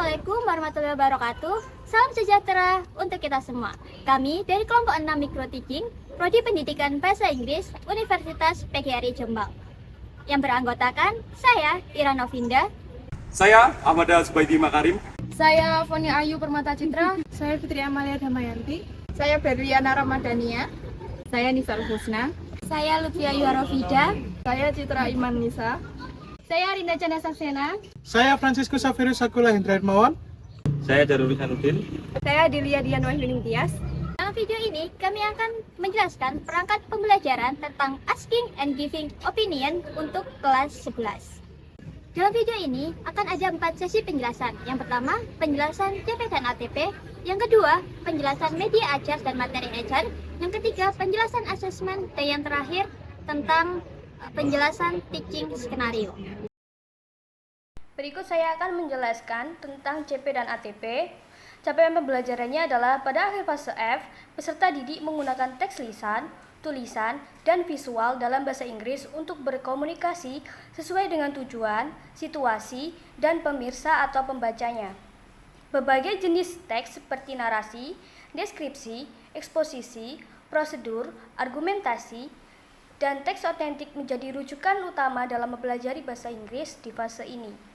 Assalamualaikum warahmatullahi wabarakatuh. Salam sejahtera untuk kita semua. Kami dari kelompok 6 Micro Teaching, Prodi Pendidikan Bahasa Inggris, Universitas PGRI Jombang. Yang beranggotakan saya, Ira Novinda. Saya, Ahmada Zubaidi Makarim. Saya Foni Ayu Permata Citra. Saya Fitri Amalia Damayanti. Saya Berliana Ramadhania. Saya Nisal Husna. Saya Lutfia Yuarofida. Saya Citra Iman Nisa. Saya Rinda Chandra Saksena. Saya Francisco Savirus Sakula Hendra Hermawan. Saya Darul Hanuddin. Saya Dilia Dian Wahyuning Tias. Dalam video ini, kami akan menjelaskan perangkat pembelajaran tentang asking and giving opinion untuk kelas 11. Dalam video ini akan ada 4 sesi penjelasan. Yang pertama, penjelasan CP dan ATP. Yang kedua, penjelasan media ajar dan materi ajar. Yang ketiga, penjelasan asesmen. Dan yang terakhir, tentang penjelasan teaching skenario. Berikut saya akan menjelaskan tentang CP dan ATP. Capaian pembelajarannya adalah pada akhir fase F, peserta didik menggunakan teks lisan, tulisan, dan visual dalam bahasa Inggris untuk berkomunikasi sesuai dengan tujuan, situasi, dan pemirsa atau pembacanya. Berbagai jenis teks seperti narasi, deskripsi, eksposisi, prosedur, argumentasi, dan teks otentik menjadi rujukan utama dalam mempelajari bahasa Inggris di fase ini.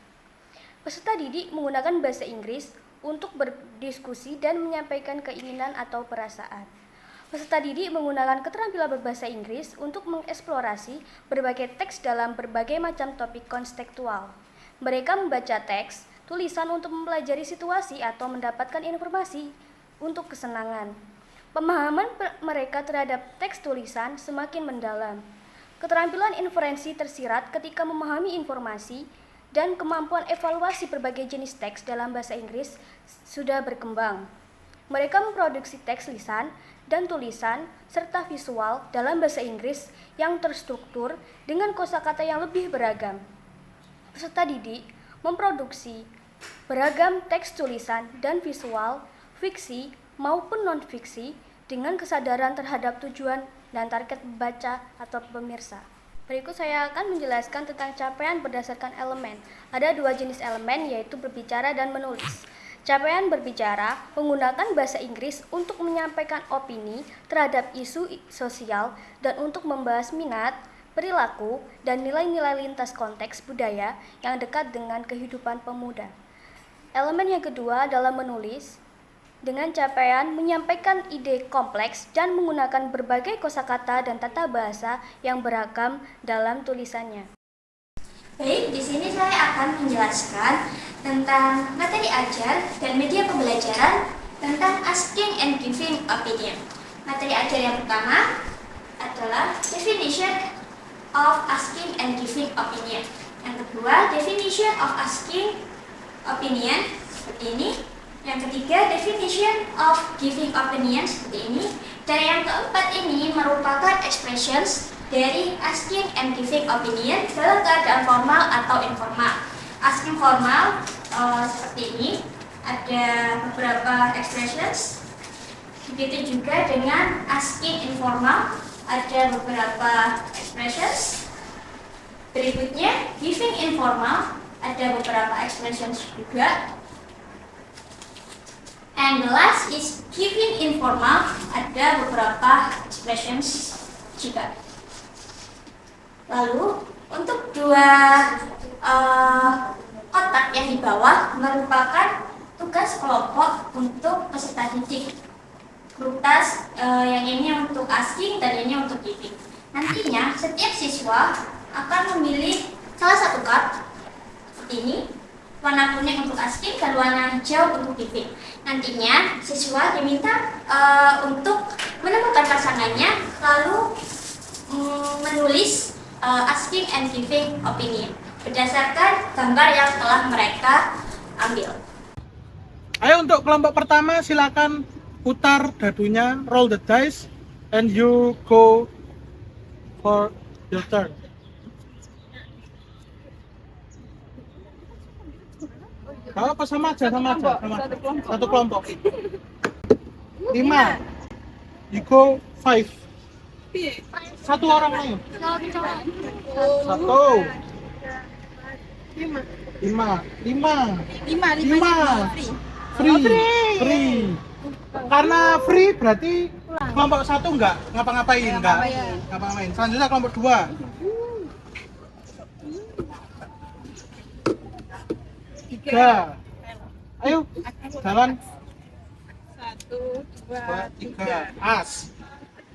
Peserta didik menggunakan bahasa Inggris untuk berdiskusi dan menyampaikan keinginan atau perasaan. Peserta didik menggunakan keterampilan berbahasa Inggris untuk mengeksplorasi berbagai teks dalam berbagai macam topik konstekstual. Mereka membaca teks, tulisan untuk mempelajari situasi atau mendapatkan informasi untuk kesenangan. Pemahaman mereka terhadap teks tulisan semakin mendalam. Keterampilan inferensi tersirat ketika memahami informasi dan kemampuan evaluasi berbagai jenis teks dalam bahasa Inggris sudah berkembang. Mereka memproduksi teks lisan dan tulisan serta visual dalam bahasa Inggris yang terstruktur dengan kosakata yang lebih beragam. Peserta didik memproduksi beragam teks tulisan dan visual, fiksi maupun non-fiksi dengan kesadaran terhadap tujuan dan target pembaca atau pemirsa. Berikut saya akan menjelaskan tentang capaian berdasarkan elemen. Ada 2 jenis elemen, yaitu berbicara dan menulis. Capaian berbicara menggunakan bahasa Inggris untuk menyampaikan opini terhadap isu sosial dan untuk membahas minat, perilaku, dan nilai-nilai lintas konteks budaya yang dekat dengan kehidupan pemuda. Elemen yang kedua adalah menulis, dengan capaian menyampaikan ide kompleks dan menggunakan berbagai kosakata dan tata bahasa yang beragam dalam tulisannya. Baik, di sini saya akan menjelaskan tentang materi ajar dan media pembelajaran tentang asking and giving opinion. Materi ajar yang pertama adalah definition of asking and giving opinion. Yang kedua, definition of asking opinion seperti ini. Yang ketiga, definition of giving opinion seperti ini. Dan yang keempat ini merupakan expressions dari asking and giving opinion dalam keadaan formal atau informal. Asking formal seperti ini, ada beberapa expressions. Begitu juga dengan asking informal, ada beberapa expressions. Berikutnya, giving informal, ada beberapa expressions juga. And the last is giving informal, ada beberapa expressions juga. Lalu untuk 2 kotak yang di bawah merupakan tugas kelompok untuk peserta didik. Grup task yang ini untuk asking dan ini untuk giving. Nantinya setiap siswa akan memilih salah satu card seperti ini. Warna kuning untuk asking dan warna hijau untuk giving. Nantinya siswa diminta untuk menemukan pasangannya lalu menulis asking and giving opinion berdasarkan gambar yang telah mereka ambil. Ayo untuk kelompok pertama silakan putar dadunya, roll the dice, and you go for your turn. Kalau apa sama aja. Satu kelompok. 5. You go 5. Satu orang ayo. 1. 5. 5. Lima Free. Free. Karena free berarti kelompok 1 enggak ngapa-ngapain, enggak. Ngapa-ngapain. Selanjutnya kelompok 2. Tiga. Ayo, jalan. 1, 2, 3. As.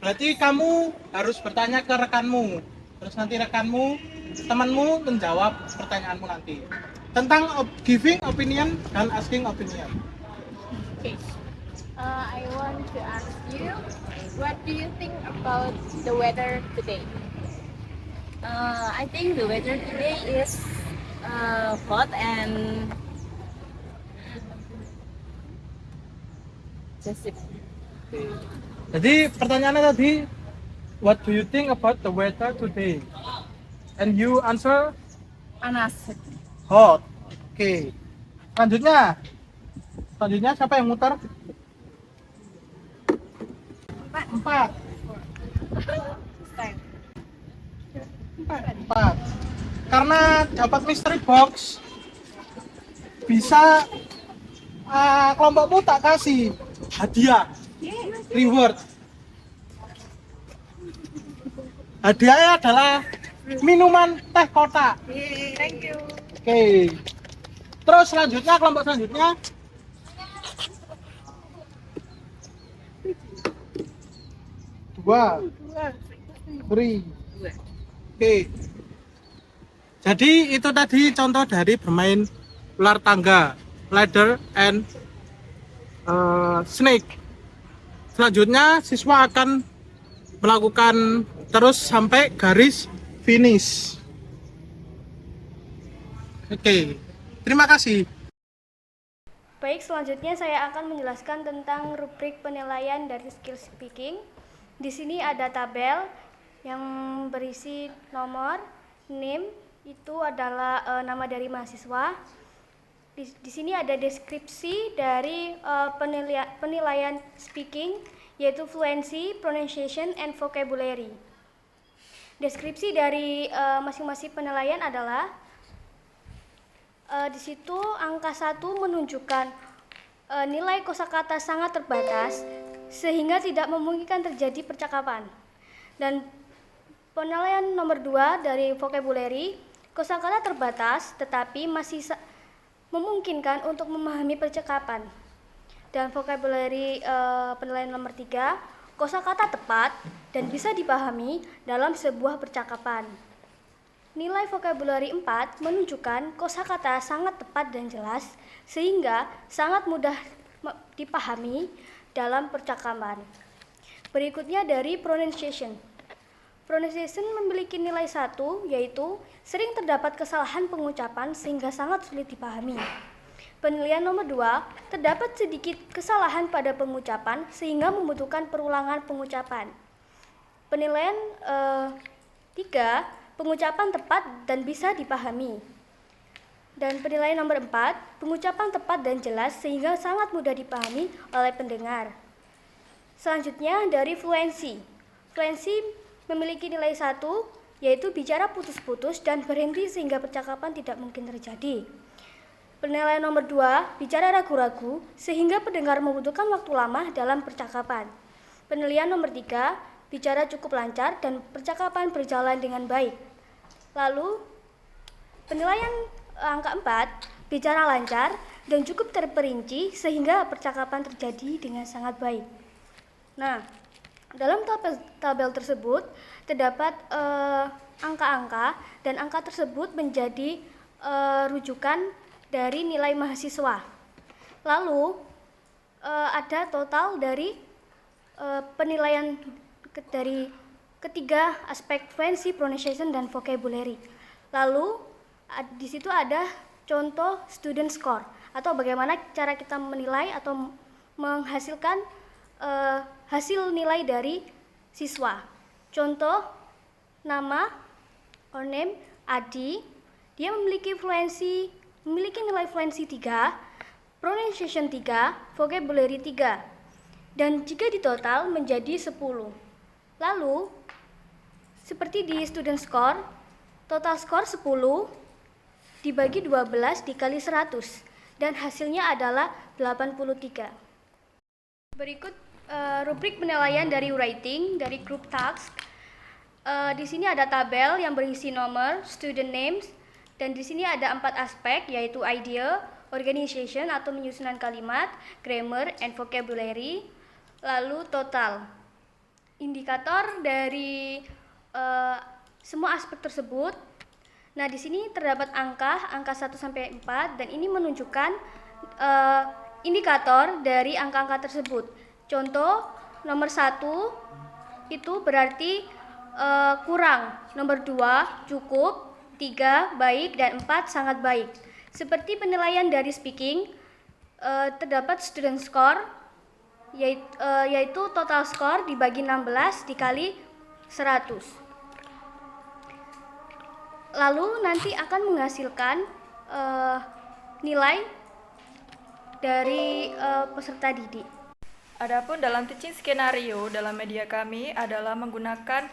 Berarti kamu harus bertanya ke rekanmu. Terus nanti rekanmu, temanmu menjawab pertanyaanmu nanti. Tentang giving opinion dan asking opinion. I want to ask you, what do you think about the weather today? I think the weather today is hot and just Jadi pertanyaannya tadi, what do you think about the weather today? And you answer panas. hot. Oke. Selanjutnya siapa yang muter? 4. 4. Karena dapat mystery box, bisa kelompokmu tak kasih hadiah, reward. Hadiahnya adalah minuman teh kotak. Thank you. Oke. Terus selanjutnya, kelompok selanjutnya. Dua. Three. Oke. Jadi itu tadi contoh dari bermain ular tangga, ladder and snake. Selanjutnya siswa akan melakukan terus sampai garis finish. Oke, terima kasih. Baik, selanjutnya saya akan menjelaskan tentang rubrik penilaian dari skill speaking. Di sini ada tabel yang berisi nomor, name, itu adalah nama dari mahasiswa. Di sini ada deskripsi dari penilaian speaking, yaitu fluency, pronunciation, and vocabulary. Deskripsi dari masing-masing penilaian adalah di situ angka 1 menunjukkan nilai kosakata sangat terbatas sehingga tidak memungkinkan terjadi percakapan. Dan penilaian nomor 2 dari vocabulary, kosakata terbatas tetapi masih memungkinkan untuk memahami percakapan. Dan vocabulary penilaian nomor 3, kosakata tepat dan bisa dipahami dalam sebuah percakapan. Nilai vocabulary 4 menunjukkan kosakata sangat tepat dan jelas sehingga sangat mudah dipahami dalam percakapan. Berikutnya dari pronunciation. Pronunciation memiliki nilai 1, yaitu sering terdapat kesalahan pengucapan sehingga sangat sulit dipahami. Penilaian nomor 2, terdapat sedikit kesalahan pada pengucapan sehingga membutuhkan perulangan pengucapan. Penilaian 3, pengucapan tepat dan bisa dipahami. Dan penilaian nomor 4, pengucapan tepat dan jelas sehingga sangat mudah dipahami oleh pendengar. Selanjutnya dari fluency. Fluency memiliki nilai 1, yaitu bicara putus-putus dan berhenti sehingga percakapan tidak mungkin terjadi. Penilaian nomor 2, bicara ragu-ragu sehingga pendengar membutuhkan waktu lama dalam percakapan. Penilaian nomor 3, bicara cukup lancar dan percakapan berjalan dengan baik. Lalu penilaian angka 4, bicara lancar dan cukup terperinci sehingga percakapan terjadi dengan sangat baik. Nah, dalam tabel tersebut terdapat angka-angka dan angka tersebut menjadi rujukan dari nilai mahasiswa. Lalu ada total dari penilaian dari ketiga aspek fluency, pronunciation, dan vocabulary. Lalu di situ ada contoh student score atau bagaimana cara kita menilai atau menghasilkan hasil nilai dari siswa. Contoh nama or name Adi, dia memiliki nilai fluency 3, pronunciation 3, vocabulary 3. Dan jika ditotal menjadi 10. Lalu seperti di student score, total score 10 dibagi 12 dikali 100 dan hasilnya adalah 83. Berikut rubrik penilaian dari writing dari group task. Di sini ada tabel yang berisi nomor, student names, dan di sini ada 4 aspek yaitu idea, organization atau menyusunan kalimat, grammar and vocabulary, lalu total. Indikator dari semua aspek tersebut. Nah, di sini terdapat angka 1 sampai 4 dan ini menunjukkan indikator dari angka-angka tersebut. Contoh, nomor 1 itu berarti kurang, nomor 2 cukup, 3 baik, dan 4 sangat baik. Seperti penilaian dari speaking, terdapat student score, yaitu total score dibagi 16 dikali 100. Lalu nanti akan menghasilkan nilai dari peserta didik. Adapun dalam teaching skenario dalam media kami adalah menggunakan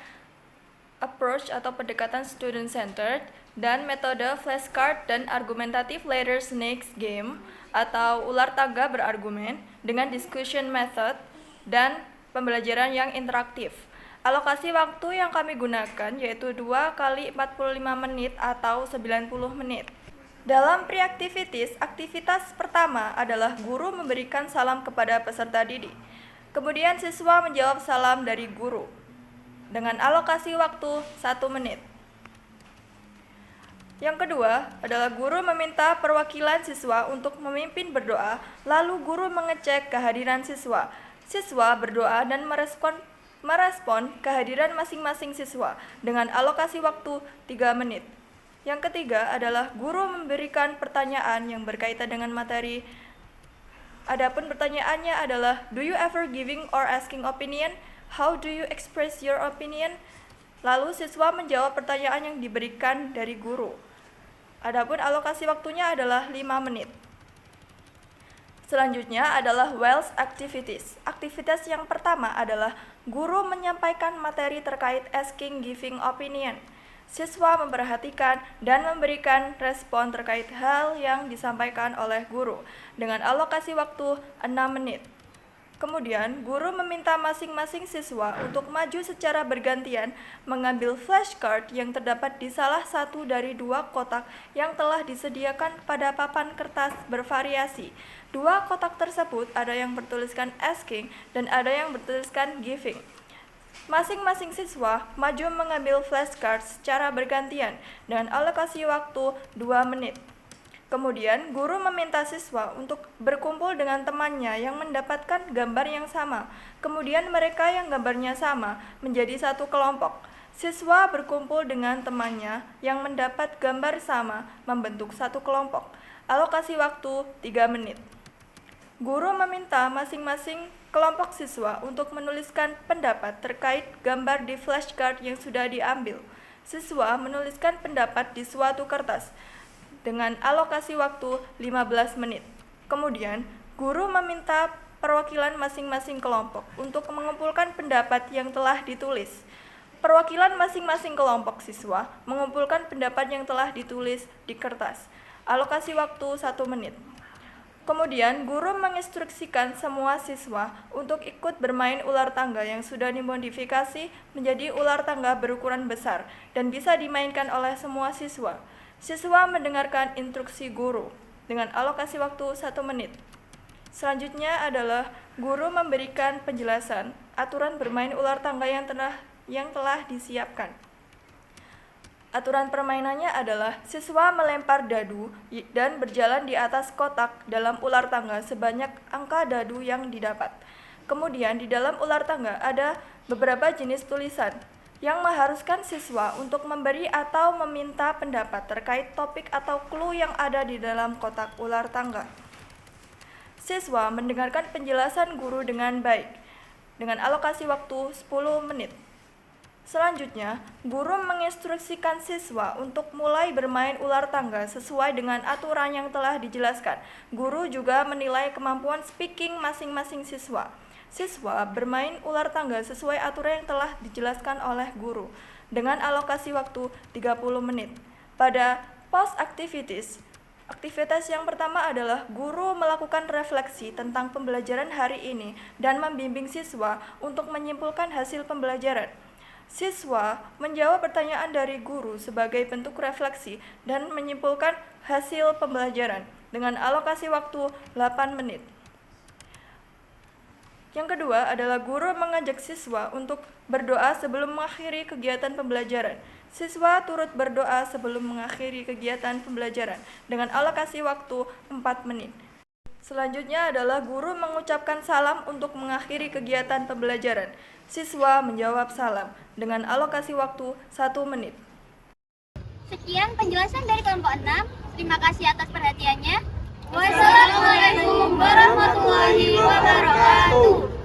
approach atau pendekatan student centered dan metode flashcard dan argumentative ladder snakes game atau ular tangga berargumen dengan discussion method dan pembelajaran yang interaktif. Alokasi waktu yang kami gunakan yaitu 2 kali 45 menit atau 90 menit. Dalam pre-activities, aktivitas pertama adalah guru memberikan salam kepada peserta didik. Kemudian siswa menjawab salam dari guru dengan alokasi waktu 1 menit. Yang kedua adalah guru meminta perwakilan siswa untuk memimpin berdoa, lalu guru mengecek kehadiran siswa. Siswa berdoa dan merespon kehadiran masing-masing siswa dengan alokasi waktu 3 menit. Yang ketiga adalah guru memberikan pertanyaan yang berkaitan dengan materi. Adapun pertanyaannya adalah, do you ever giving or asking opinion? How do you express your opinion? Lalu siswa menjawab pertanyaan yang diberikan dari guru. Adapun alokasi waktunya adalah 5 menit. Selanjutnya adalah WELS activities. Aktivitas yang pertama adalah guru menyampaikan materi terkait asking giving opinion. Siswa memperhatikan dan memberikan respon terkait hal yang disampaikan oleh guru dengan alokasi waktu 6 menit. Kemudian, guru meminta masing-masing siswa untuk maju secara bergantian mengambil flashcard yang terdapat di salah satu dari 2 kotak yang telah disediakan pada papan kertas bervariasi. 2 kotak tersebut ada yang bertuliskan asking dan ada yang bertuliskan giving. Masing-masing siswa maju mengambil flashcard secara bergantian dengan alokasi waktu 2 menit. Kemudian, guru meminta siswa untuk berkumpul dengan temannya yang mendapatkan gambar yang sama. Kemudian, mereka yang gambarnya sama menjadi satu kelompok. Siswa berkumpul dengan temannya yang mendapat gambar sama membentuk satu kelompok. Alokasi waktu 3 menit. Guru meminta masing-masing kelompok siswa untuk menuliskan pendapat terkait gambar di flashcard yang sudah diambil. Siswa menuliskan pendapat di suatu kertas dengan alokasi waktu 15 menit. Kemudian, guru meminta perwakilan masing-masing kelompok untuk mengumpulkan pendapat yang telah ditulis. Perwakilan masing-masing kelompok siswa mengumpulkan pendapat yang telah ditulis di kertas. Alokasi waktu 1 menit. Kemudian, guru menginstruksikan semua siswa untuk ikut bermain ular tangga yang sudah dimodifikasi menjadi ular tangga berukuran besar dan bisa dimainkan oleh semua siswa. Siswa mendengarkan instruksi guru dengan alokasi waktu 1 menit. Selanjutnya adalah guru memberikan penjelasan aturan bermain ular tangga yang telah disiapkan. Aturan permainannya adalah siswa melempar dadu dan berjalan di atas kotak dalam ular tangga sebanyak angka dadu yang didapat. Kemudian di dalam ular tangga ada beberapa jenis tulisan yang mengharuskan siswa untuk memberi atau meminta pendapat terkait topik atau clue yang ada di dalam kotak ular tangga. Siswa mendengarkan penjelasan guru dengan baik, dengan alokasi waktu 10 menit. Selanjutnya, guru menginstruksikan siswa untuk mulai bermain ular tangga sesuai dengan aturan yang telah dijelaskan. Guru juga menilai kemampuan speaking masing-masing siswa. Siswa bermain ular tangga sesuai aturan yang telah dijelaskan oleh guru dengan alokasi waktu 30 menit. Pada Post activities. Aktivitas yang pertama adalah guru melakukan refleksi tentang pembelajaran hari ini dan membimbing siswa untuk menyimpulkan hasil pembelajaran. Siswa menjawab pertanyaan dari guru sebagai bentuk refleksi dan menyimpulkan hasil pembelajaran dengan alokasi waktu 8 menit. Yang kedua adalah guru mengajak siswa untuk berdoa sebelum mengakhiri kegiatan pembelajaran. Siswa turut berdoa sebelum mengakhiri kegiatan pembelajaran dengan alokasi waktu 4 menit. Selanjutnya adalah guru mengucapkan salam untuk mengakhiri kegiatan pembelajaran. Siswa menjawab salam dengan alokasi waktu 1 menit. Sekian penjelasan dari kelompok 6. Terima kasih atas perhatiannya. Wassalamualaikum warahmatullahi wabarakatuh.